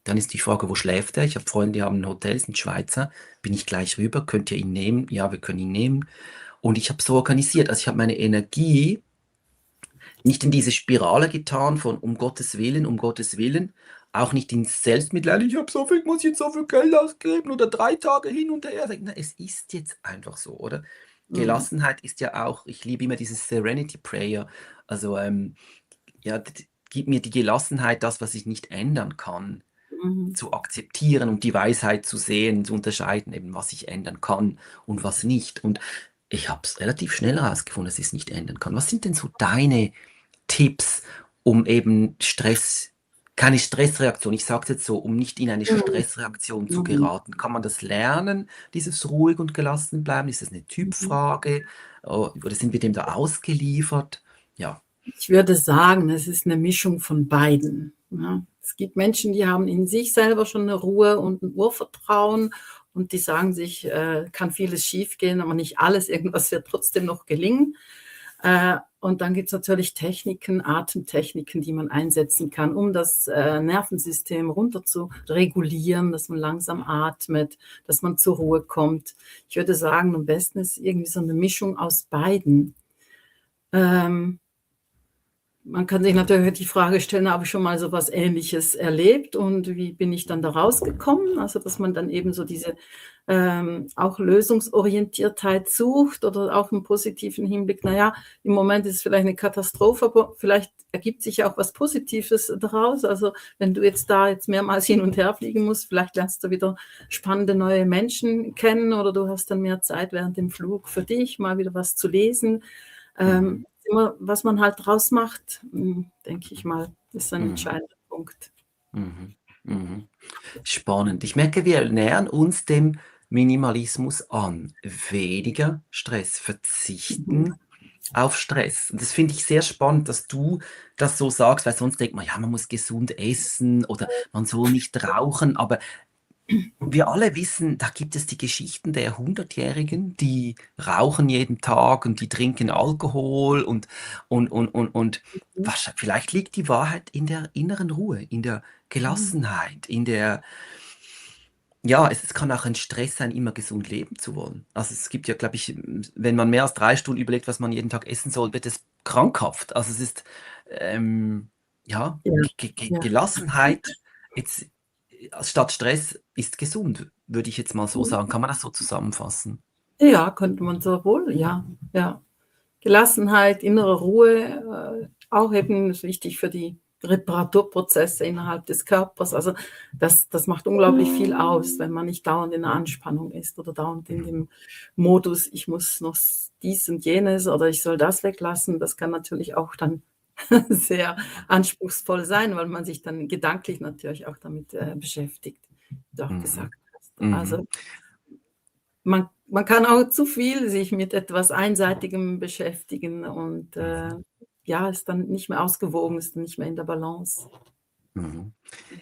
Dann ist die Frage, wo schläft er? Ich habe Freunde, die haben ein Hotel, sind Schweizer. Bin ich gleich rüber? Könnt ihr ihn nehmen? Ja, wir können ihn nehmen. Und ich habe so organisiert. Also ich habe meine Energie nicht in diese Spirale getan von um Gottes Willen, auch nicht ins Selbstmitleid, ich habe so viel, muss jetzt so viel Geld ausgeben oder 3 Tage hin und her. Na, es ist jetzt einfach so, oder? Mhm. Gelassenheit ist ja auch, ich liebe immer dieses Serenity Prayer, also ja, gib mir die Gelassenheit, das, was ich nicht ändern kann, Mhm. zu akzeptieren und die Weisheit zu sehen, zu unterscheiden, eben was ich ändern kann und was nicht. Und ich habe es relativ schnell herausgefunden, dass ich es nicht ändern kann. Was sind denn so deine Tipps, um eben keine Stressreaktion, ich sage es jetzt so, um nicht in eine Mhm. Stressreaktion zu Mhm. geraten? Kann man das lernen, dieses ruhig und gelassen bleiben? Ist das eine Mhm. Typfrage? Oder sind wir dem da ausgeliefert? Ja. Ich würde sagen, es ist eine Mischung von beiden, ja. Es gibt Menschen, die haben in sich selber schon eine Ruhe und ein Urvertrauen und die sagen sich, kann vieles schiefgehen, aber nicht alles, irgendwas wird trotzdem noch gelingen. Und dann gibt es natürlich Techniken, Atemtechniken, die man einsetzen kann, um das Nervensystem runter zu regulieren, dass man langsam atmet, dass man zur Ruhe kommt. Ich würde sagen, am besten ist irgendwie so eine Mischung aus beiden. Ähm, Man kann sich natürlich die Frage stellen, habe ich schon mal so was Ähnliches erlebt und wie bin ich dann da rausgekommen? Also, dass man dann eben so diese auch Lösungsorientiertheit sucht oder auch im positiven Hinblick. Naja, im Moment ist es vielleicht eine Katastrophe, aber vielleicht ergibt sich ja auch was Positives daraus. Also, wenn du jetzt da jetzt mehrmals hin und her fliegen musst, vielleicht lernst du wieder spannende neue Menschen kennen oder du hast dann mehr Zeit während dem Flug für dich, mal wieder was zu lesen. Mhm. Immer, was man halt draus macht, denke ich mal, ist ein Mhm. entscheidender Punkt. Mhm. Mhm. Spannend. Ich merke, wir nähern uns dem Minimalismus an. Weniger Stress, Mhm. verzichten auf Stress. Und das finde ich sehr spannend, dass du das so sagst, weil sonst denkt man, ja, man muss gesund essen oder man soll nicht rauchen, aber wir alle wissen, da gibt es die Geschichten der Hundertjährigen, die rauchen jeden Tag und die trinken Alkohol und Mhm. vielleicht liegt die Wahrheit in der inneren Ruhe, in der Mhm. Gelassenheit, in der, ja, es kann auch ein Stress sein, immer gesund leben zu wollen. Also es gibt ja, glaube ich, wenn man mehr als 3 Stunden überlegt, was man jeden Tag essen soll, wird es krankhaft. Also es ist, ähm, ja, Ja, ja. Gelassenheit jetzt statt Stress ist gesund, würde ich jetzt mal so sagen. Kann man das so zusammenfassen? Ja, könnte man so wohl, ja, ja. Gelassenheit, innere Ruhe, auch eben ist wichtig für die Reparaturprozesse innerhalb des Körpers. Also das macht unglaublich viel aus, wenn man nicht dauernd in der Anspannung ist oder dauernd in Mhm. dem Modus, ich muss noch dies und jenes oder ich soll das weglassen. Das kann natürlich auch dann sehr anspruchsvoll sein, weil man sich dann gedanklich natürlich auch damit beschäftigt, wie du auch Mhm. gesagt hast. Mhm. Also man kann auch zu viel sich mit etwas Einseitigem beschäftigen und, Mhm. ja, ist dann nicht mehr ausgewogen, ist dann nicht mehr in der Balance. Mhm.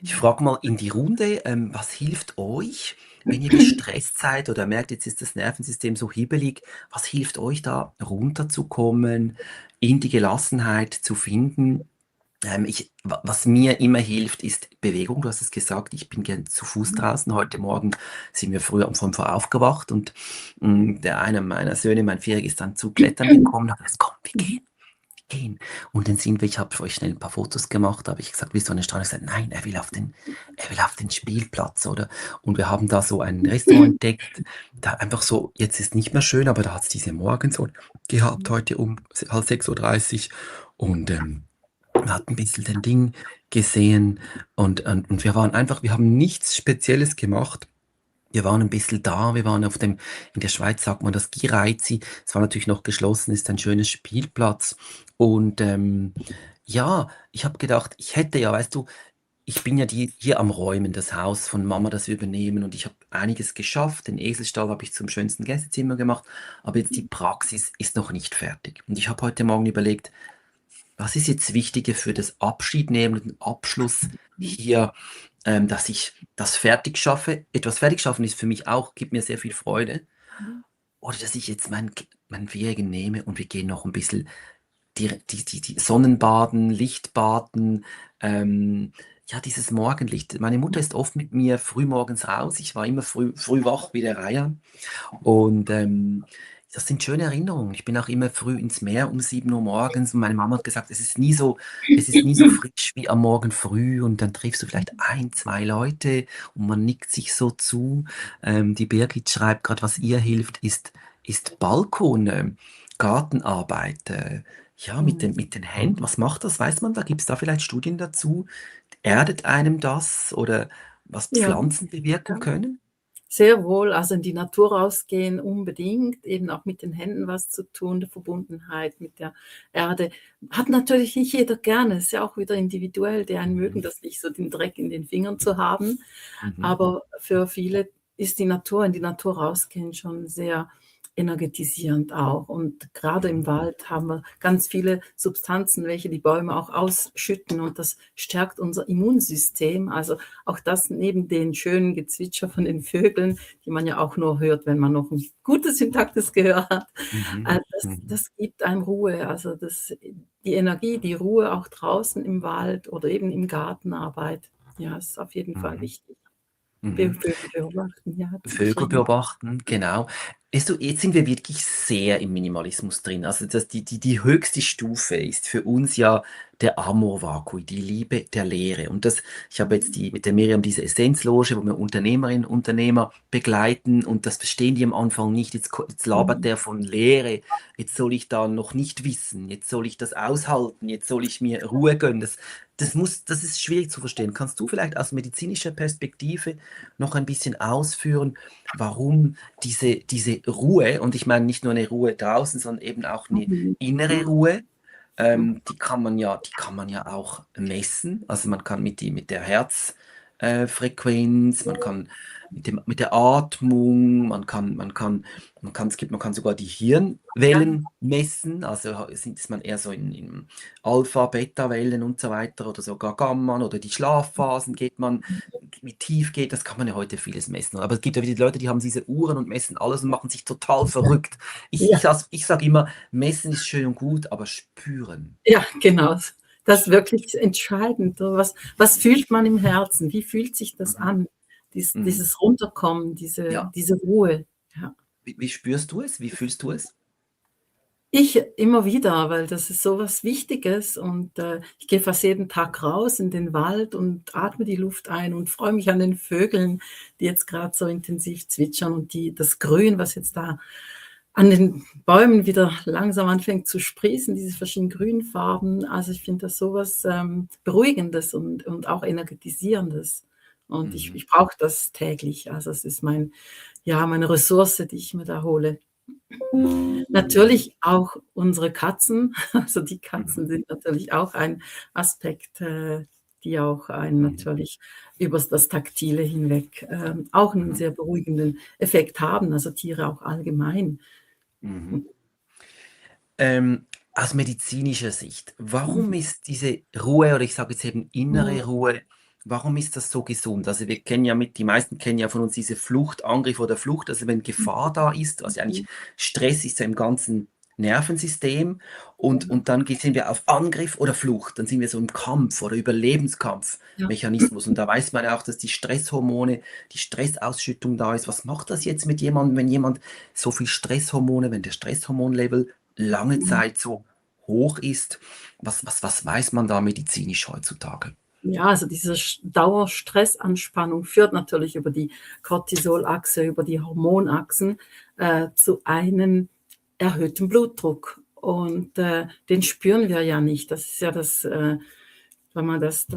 Ich Mhm. frage mal in die Runde, was hilft euch, wenn ihr gestresst seid oder merkt, jetzt ist das Nervensystem so hibbelig, was hilft euch da runterzukommen, in die Gelassenheit zu finden? Was mir immer hilft, ist Bewegung. Du hast es gesagt, ich bin gern zu Fuß Mhm. draußen. Heute Morgen sind wir früh um 5 Uhr aufgewacht und der eine meiner Söhne, mein Vierjähriger, ist dann zu klettern gekommen, hat gesagt, komm, wir Mhm. gehen. Und dann sind wir, ich habe für euch schnell ein paar Fotos gemacht, habe ich gesagt, willst du an den Strand? Ich gesagt, nein, er will auf den Spielplatz, oder? Und wir haben da so ein Restaurant entdeckt, da einfach so, jetzt ist nicht mehr schön, aber da hat es diese Morgensonne gehabt, heute um halb 6:30 Uhr. Und wir hatten ein bisschen den Ding gesehen und wir waren einfach, wir haben nichts Spezielles gemacht. Wir waren ein bisschen da, wir waren auf dem, in der Schweiz sagt man das Gireizi, es war natürlich noch geschlossen, ist ein schönes Spielplatz. Und ja, ich habe gedacht, ich hätte ja, weißt du, ich bin ja hier am Räumen, das Haus von Mama, das wir übernehmen und ich habe einiges geschafft. Den Eselstall habe ich zum schönsten Gästezimmer gemacht, aber jetzt die Praxis ist noch nicht fertig. Und ich habe heute Morgen überlegt, was ist jetzt wichtiger für das Abschiednehmen, den Abschluss hier, dass ich das fertig schaffe? Etwas fertig schaffen ist für mich auch, gibt mir sehr viel Freude. Mhm. Oder dass ich jetzt mein Vierjährigen nehme und wir gehen noch ein bisschen die Sonnenbaden, Lichtbaden, ja, dieses Morgenlicht. Meine Mutter ist oft mit mir früh morgens raus. Ich war immer früh wach wie der Reiher. Und das sind schöne Erinnerungen. Ich bin auch immer früh ins Meer um 7 Uhr morgens und meine Mama hat gesagt, es ist nie so frisch wie am Morgen früh und dann triffst du vielleicht ein, zwei Leute und man nickt sich so zu. Die Birgit schreibt gerade, was ihr hilft, ist Balkon, Gartenarbeit, ja, Mhm. mit den Händen. Was macht das? Weiß man da? Gibt es da vielleicht Studien dazu? Erdet einem das oder was Ja, Pflanzen bewirken ja. können? Sehr wohl, also in die Natur rausgehen unbedingt, eben auch mit den Händen was zu tun, der Verbundenheit mit der Erde. Hat natürlich nicht jeder gerne, ist ja auch wieder individuell. Die einen mögen Mhm. das nicht, so den Dreck in den Fingern zu haben, Mhm. aber für viele ist die Natur in die Natur rausgehen schon sehr energetisierend auch. Und gerade im Wald haben wir ganz viele Substanzen, welche die Bäume auch ausschütten und das stärkt unser Immunsystem. Also auch das neben den schönen Gezwitscher von den Vögeln, die man ja auch nur hört, wenn man noch ein gutes, intaktes Gehör hat. Mhm. Mhm. Das gibt einem Ruhe. Also die Energie, die Ruhe auch draußen im Wald oder eben im Gartenarbeit, ja, ist auf jeden Fall Mhm. wichtig. Mhm. Vögel beobachten, ja, Vögel zwitschern. beobachten, genau. Weißt du, jetzt sind wir wirklich sehr im Minimalismus drin. Also die höchste Stufe ist für uns ja der Amor Vacui, die Liebe der Leere. Und ich habe jetzt mit der Miriam diese Essenzloge, wo wir Unternehmerinnen und Unternehmer begleiten und das verstehen die am Anfang nicht. Jetzt labert Mhm. der von Leere. Jetzt soll ich da noch nicht wissen. Jetzt soll ich das aushalten. Jetzt soll ich mir Ruhe gönnen. Das ist schwierig zu verstehen. Kannst du vielleicht aus medizinischer Perspektive noch ein bisschen ausführen, warum diese Ruhe, und ich meine nicht nur eine Ruhe draußen, sondern eben auch eine Mhm. innere Ruhe, die kann man ja auch messen. Also man kann mit der Herzfrequenz, man kann mit der Atmung, man kann sogar die Ja, Hirnwellen messen. Also ist man eher so in Alpha, Beta-Wellen und so weiter oder sogar Gamma oder die Schlafphasen wie tief geht, das kann man ja heute vieles messen. Aber es gibt ja wieder die Leute, die haben diese Uhren und messen alles und machen sich total verrückt. ja, Ich sage immer, messen ist schön und gut, aber spüren. ja, genau. Das ist wirklich entscheidend. Was fühlt man im Herzen? Wie fühlt sich das Mhm. an? Mhm. Dieses Runterkommen, Ja. diese Ruhe. Ja. Wie spürst du es? Wie fühlst du es? Ich immer wieder, weil das ist so was Wichtiges und, ich gehe fast jeden Tag raus in den Wald und atme die Luft ein und freue mich an den Vögeln, die jetzt grad so intensiv zwitschern und das Grün, was jetzt da an den Bäumen wieder langsam anfängt zu sprießen, diese verschiedenen Grünfarben. Also, ich finde das so was, Beruhigendes und auch Energetisierendes. Und Mhm. ich brauche das täglich. Also, es ist meine Ressource, die ich mir da hole. Mhm. Mhm. Natürlich auch unsere Katzen. Also, die Katzen Mhm. sind natürlich auch ein Aspekt, die auch einen Mhm. natürlich übers das Taktile hinweg, auch 'nen Mhm. sehr beruhigenden Effekt haben, also Tiere auch allgemein. Mhm. Aus medizinischer Sicht, warum Mhm. ist diese Ruhe oder ich sage jetzt eben Mhm. innere Ruhe, warum ist das so gesund? Also die meisten kennen ja von uns diese Flucht, Angriff oder Flucht, also wenn Gefahr da ist, also eigentlich Mhm. Stress ist ja im ganzen Nervensystem Ja, und dann sind wir auf Angriff oder Flucht, dann sind wir so im Kampf oder ja. Überlebenskampfmechanismus und da weiß man ja auch, dass die Stresshormone, die Stressausschüttung da ist. Was macht das jetzt mit jemandem, wenn jemand so viel Stresshormone, wenn der Stresshormonlevel lange Mhm. Zeit so hoch ist. Was weiß man da medizinisch heutzutage? Ja, also diese Dauerstressanspannung führt natürlich über die Cortisolachse, über die Hormonachsen, zu einem erhöhten Blutdruck. Und, den spüren wir ja nicht. Das ist ja wenn man das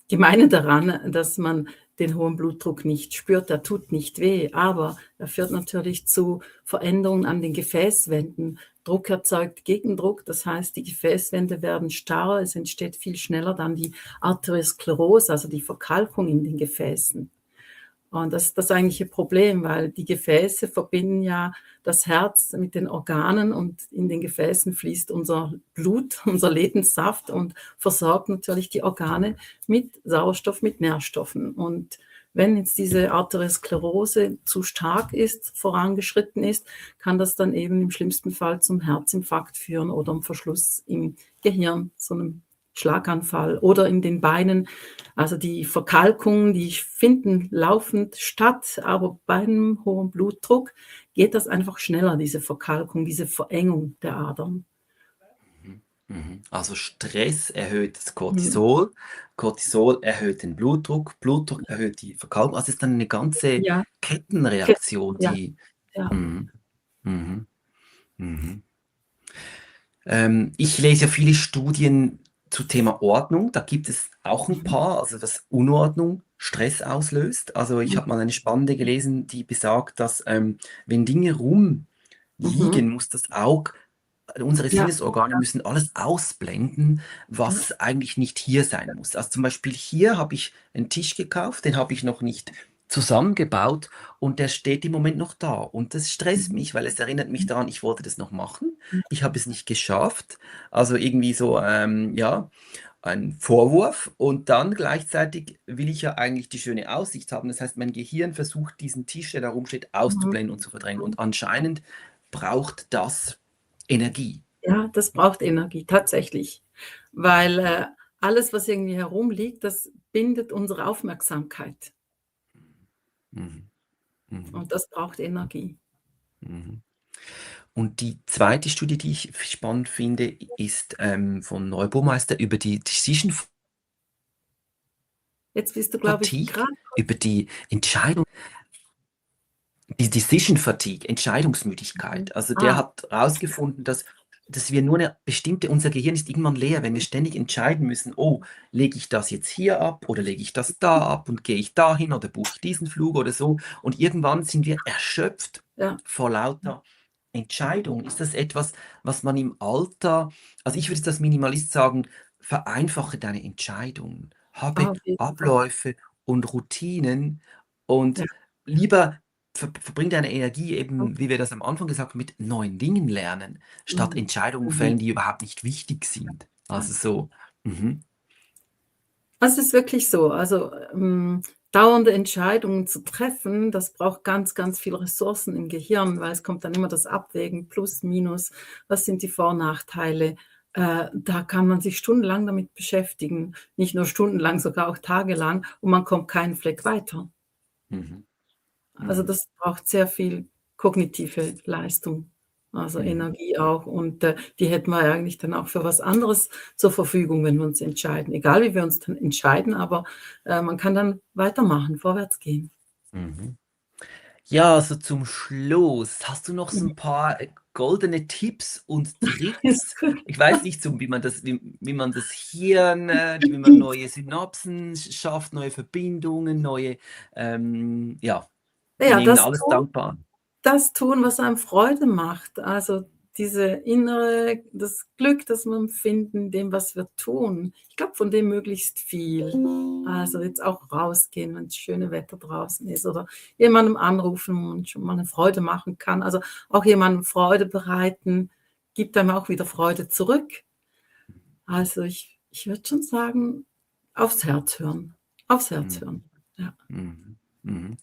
Gemeine daran, dass man den hohen Blutdruck nicht spürt, der tut nicht weh, aber er führt natürlich zu Veränderungen an den Gefäßwänden. Druck erzeugt Gegendruck, das heißt, die Gefäßwände werden starr, es entsteht viel schneller dann die Arteriosklerose, also die Verkalkung in den Gefäßen. Und das ist das eigentliche Problem, weil die Gefäße verbinden ja das Herz mit den Organen und in den Gefäßen fließt unser Blut, unser Lebenssaft und versorgt natürlich die Organe mit Sauerstoff, mit Nährstoffen. Und wenn jetzt diese Arteriosklerose zu stark ist, vorangeschritten ist, kann das dann eben im schlimmsten Fall zum Herzinfarkt führen oder 'm Verschluss im Gehirn, so einem Schlaganfall oder in den Beinen. Also die Verkalkungen, die finden laufend statt, aber bei einem hohen Blutdruck geht das einfach schneller, diese Verkalkung, diese Verengung der Adern. Mhm. Mhm. Also Stress erhöht das Mhm. Cortisol, Cortisol erhöht den Blutdruck, Blutdruck erhöht die Verkalkung. Also es ist dann eine ganze Ja, ke Kettenreaktion, ja, die ja. mhm. Mhm. Mhm. Ich lese ja viele Studien zu Thema Ordnung. Da gibt es auch ein Mhm. paar, also dass Unordnung Stress auslöst. Also ich Mhm. habe mal eine spannende gelesen, die besagt, dass wenn Dinge Mhm. rumliegen, muss das Auge, unsere Ja, Sinnesorgane müssen alles ausblenden, ja. was eigentlich nicht hier sein muss. Also zum Beispiel hier habe ich einen Tisch gekauft, den habe ich noch nicht zusammengebaut und der steht im Moment noch da. Und das stresst Mhm. mich, weil es erinnert mich Mhm. daran, ich wollte das noch machen. Mhm. Ich habe es nicht geschafft. Also irgendwie so, ja, ein Vorwurf. Und dann gleichzeitig will ich ja eigentlich die schöne Aussicht haben. Das heißt, mein Gehirn versucht, diesen Tisch, der da rumsteht, Mhm. auszublenden und zu verdrängen. Und anscheinend braucht das Energie. Ja, das braucht Energie, tatsächlich. Weil, alles, was irgendwie herumliegt, das bindet unsere Aufmerksamkeit Mhm. Mhm. und das braucht Energie. Mhm. Und die zweite Studie, die ich spannend finde, ist von Neubaumeister über die Decision Jetzt bist du, glaube ich, Fatigue, grad über die Entscheidung, die Decision Fatigue, mhm. Entscheidungsmüdigkeit. Also der Ah, hat herausgefunden, dass wir nur eine bestimmte, unser Gehirn ist irgendwann leer, wenn wir ständig entscheiden müssen, oh, lege ich das jetzt hier ab oder lege ich das da ab und gehe ich dahin oder buche ich diesen Flug oder so. Und irgendwann sind wir erschöpft ja, vor lauter Entscheidung. Ist das etwas, was man im Alter, also ich würde als Minimalist sagen, vereinfache deine Entscheidungen, habe auf jeden Fall. Abläufe und Routinen und Ja, lieber verbring deine Energie mhm, eben, wie wir das am Anfang gesagt haben, mit neuen Dingen lernen, statt mhm, Entscheidungen mhm. fällen, die überhaupt nicht wichtig sind. Ja. Also so, mhm, Es ist wirklich so. Also, dauernde Entscheidungen zu treffen, das braucht ganz, ganz viel Ressourcen im Gehirn, weil es kommt dann immer das Abwägen, Plus, Minus, was sind die Vor Nachteile? Da kann man sich stundenlang damit beschäftigen, nicht nur stundenlang, sogar auch tagelang und man kommt keinen Fleck weiter. mhm, Also, mhm, das braucht sehr viel kognitive Leistung, also mhm, Energie auch und, die hätten wir ja eigentlich dann auch für was anderes zur Verfügung, wenn wir uns entscheiden. Egal, wie wir uns dann entscheiden, aber, man kann dann weitermachen, vorwärts gehen. mhm. Ja, also zum Schluss, hast du noch so Mhm. ein paar goldene Tipps und Ist Tricks? gut. Ich weiß nicht, so wie man das Hirn, wie man neue Synapsen schafft, neue Verbindungen, neue, ja, wir Ja, nehmen alles dankbar. das tun, was einem Freude macht. Also, diese innere das Glück, das wir empfinden in dem, was wir tun. Ich glaube, von dem möglichst viel. Also, jetzt auch rausgehen, wenn's schöne Wetter draußen ist oder jemandem anrufen und schon mal 'ne Freude machen kann. Also, auch jemandem Freude bereiten, gibt einem auch wieder Freude zurück. Also, ich würde schon sagen, aufs Herz hören. Aufs Herz Mhm, hören. Ja. mhm, mhm.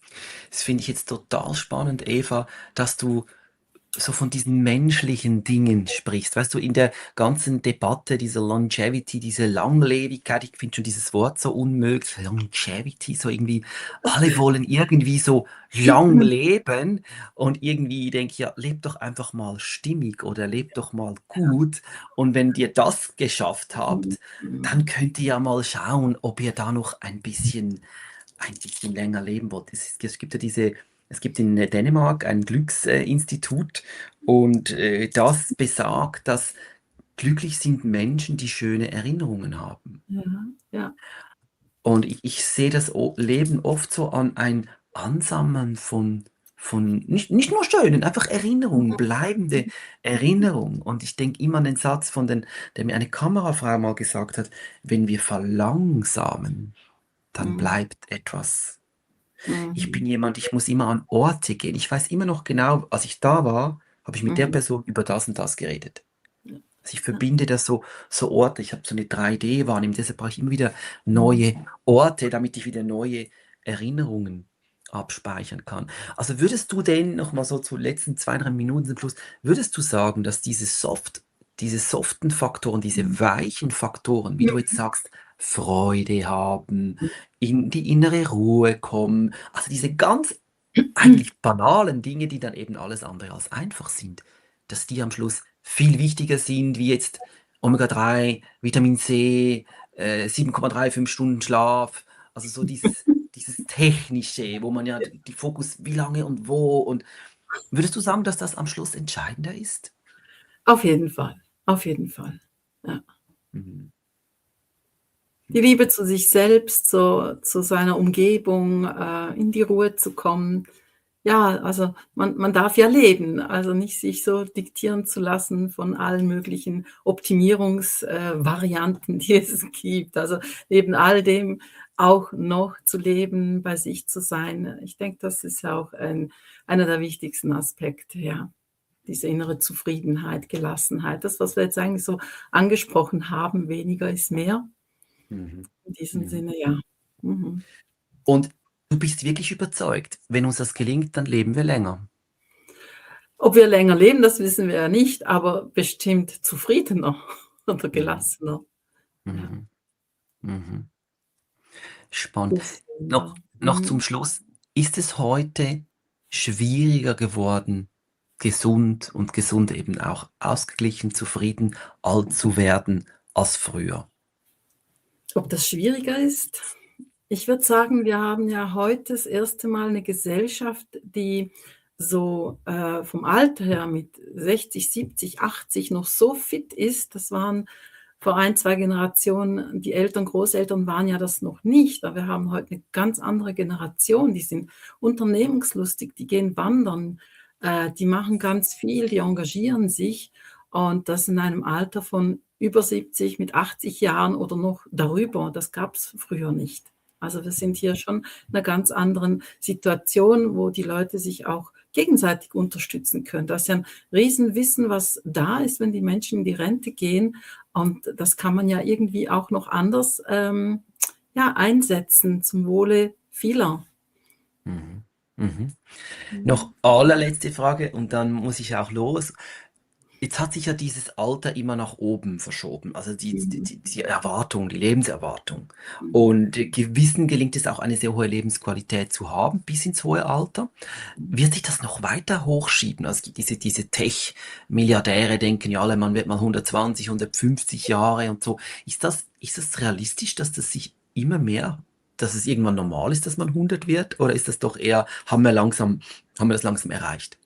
Das finde ich jetzt total spannend, Eva, dass du so von diesen menschlichen Dingen sprichst. Weißt du, in der ganzen Debatte, dieser Longevity, diese Langlebigkeit, ich finde schon dieses Wort so unmöglich, Longevity, so irgendwie, alle wollen irgendwie so lang leben und irgendwie denke ich, ja, leb doch einfach mal stimmig oder leb doch mal gut und wenn ihr das geschafft Mhm. habt, dann Mhm. könnt ihr ja mal schauen, ob ihr da noch ein bisschen länger leben wollt. Es gibt ja es gibt in Dänemark ein Glücksinstitut und das besagt, dass glücklich sind Menschen, die schöne Erinnerungen haben. Ja, ja. Und ich sehe das Leben oft so an ein Ansammeln von nicht nur schönen, einfach Erinnerungen, bleibende Erinnerungen. Und ich denke immer an den Satz der mir eine Kamerafrau mal gesagt hat, wenn wir verlangsamen, dann Mhm. bleibt etwas. Ich bin Mhm. jemand, ich muss immer an Orte gehen. Ich weiß immer noch genau, als ich da war, habe ich mit der Mhm. Person über das und das geredet. Ja, Also ich ja. verbinde das so Orte. Ich habe so eine 3D-Wahrnehmung, deshalb brauche ich immer wieder Mhm. neue Orte, damit ich wieder neue Erinnerungen abspeichern kann. Also würdest du denn noch mal so zu letzten 2, 3 Minuten zum Schluss, würdest du sagen, dass diese soften Faktoren, Mhm. diese weichen Faktoren, wie du jetzt sagst, Freude haben, in die innere Ruhe kommen, also diese ganz eigentlich banalen Dinge, die dann eben alles andere als einfach sind, dass die am Schluss viel wichtiger sind, wie jetzt Omega-3, Vitamin C, 7,35 Stunden Schlaf, also so dieses Technische, wo man ja die Fokus, wie lange und wo und würdest du sagen, dass das am Schluss entscheidender ist? Auf jeden Fall, auf jeden Fall. Ja. Mhm. Die Liebe zu sich selbst, zu seiner Umgebung, in die Ruhe zu kommen. ja, also man darf ja leben, also nicht sich so diktieren zu lassen von allen möglichen Optimierungsvarianten, die es gibt. Also neben all dem auch noch zu leben, bei sich zu sein. Ich denke, das ist ja auch einer der wichtigsten Aspekte, ja. Diese innere Zufriedenheit, Gelassenheit, das, was wir jetzt eigentlich so angesprochen haben, weniger ist mehr. Mhm. In diesem Mhm. Sinne, ja. Mhm. Und du bist wirklich überzeugt, wenn uns das gelingt, dann leben wir länger. Ob wir länger leben, das wissen wir ja nicht, aber bestimmt zufriedener oder Mhm. gelassener. Ja, Mhm. Mhm. Spannend. gesünder. Noch zum Mhm. Schluss, ist es heute schwieriger geworden, gesund und gesund eben auch ausgeglichen, zufrieden alt zu werden als früher? Ob das schwieriger ist? Ich würde sagen, wir haben ja heute das erste Mal 'ne Gesellschaft, die so, vom Alter her mit 60, 70, 80 noch so fit ist. Das waren vor 1, 2 Generationen, die Eltern, Großeltern waren ja das noch nicht, aber wir haben heute 'ne ganz andere Generation, die sind unternehmungslustig, die gehen wandern, die machen ganz viel, die engagieren sich und das in einem Alter von über 70, mit 80 Jahren oder noch darüber. Das gab's früher nicht. Also, wir sind hier schon in 'ner ganz anderen Situation, wo die Leute sich auch gegenseitig unterstützen können. Da ist ja 'n Riesenwissen, was da ist, wenn die Menschen in die Rente gehen und das kann man ja irgendwie auch noch anders, ja, einsetzen zum Wohle vieler. Mhm. Mhm. Mhm. Noch allerletzte Frage und dann muss ich auch los. Jetzt hat sich ja dieses Alter immer nach oben verschoben, also Mhm. die Erwartung, die Lebenserwartung. Mhm. Und Gewissen gelingt es auch, eine sehr hohe Lebensqualität zu haben bis ins hohe Alter. Wird sich das noch weiter hochschieben? Also es gibt diese Tech-Milliardäre denken ja alle, man wird mal 120, 150 Jahre und so. Ist das realistisch, dass das sich immer mehr, dass es irgendwann normal ist, dass man 100 wird? Oder ist das doch eher, haben wir das langsam erreicht?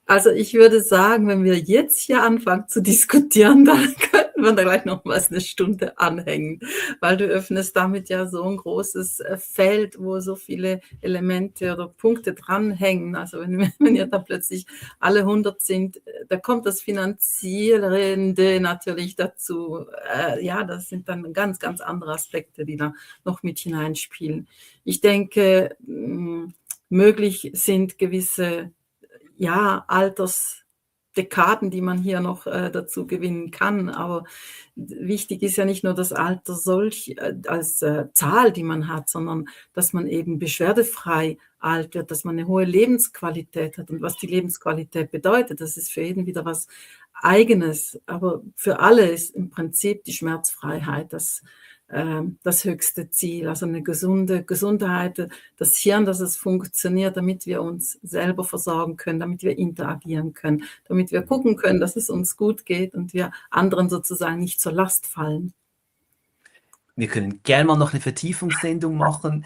Also, ich würde sagen, wenn wir jetzt hier anfangen zu diskutieren, dann könnten wir da gleich nochmals 'ne Stunde anhängen, weil du öffnest damit ja so 'n großes, Feld, wo so viele Elemente oder Punkte dranhängen. Also, wenn ihr da plötzlich alle 100 sind, da kommt das Finanzierende natürlich dazu. Ja, das sind dann ganz, ganz andere Aspekte, die da noch mit hineinspielen. Ich denke, möglich sind gewisse, ja, Altersdekaden, die man hier noch, dazu gewinnen kann. Aber wichtig ist ja nicht nur das Alter solch als, Zahl, die man hat, sondern dass man eben beschwerdefrei alt wird, dass man 'ne hohe Lebensqualität hat. Und was die Lebensqualität bedeutet, das ist für jeden wieder was Eigenes. Aber für alle ist im Prinzip die Schmerzfreiheit das höchste Ziel. Also 'ne gesunde Gesundheit, das Hirn, dass es funktioniert, damit wir uns selber versorgen können, damit wir interagieren können, damit wir gucken können, dass es uns gut geht und wir anderen sozusagen nicht zur Last fallen. Wir können gerne mal noch eine Vertiefungssendung machen.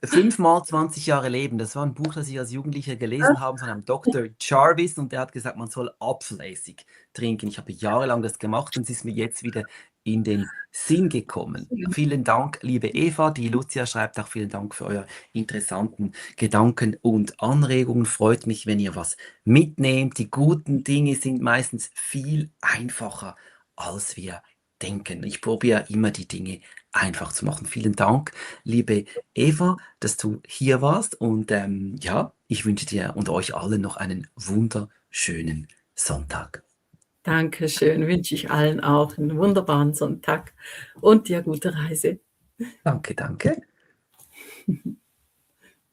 5 mal 20 Jahre leben, das war ein Buch, das ich als Jugendlicher gelesen habe von einem Doktor Jarvis und der hat gesagt, man soll abflässig trinken. Ich habe jahrelang das gemacht und es ist mir jetzt wieder in den Sinn gekommen. Vielen Dank, liebe Eva. Die Lucia schreibt auch vielen Dank für eure interessanten Gedanken und Anregungen. Freut mich, wenn ihr was mitnehmt. Die guten Dinge sind meistens viel einfacher, als wir denken. Ich probiere immer die Dinge einfach zu machen. Vielen Dank, liebe Eva, dass du hier warst und ja, ich wünsche dir und euch allen noch einen wunderschönen Sonntag. Dankeschön, wünsche ich allen auch 'n wunderbaren Sonntag und dir gute Reise. Danke, danke.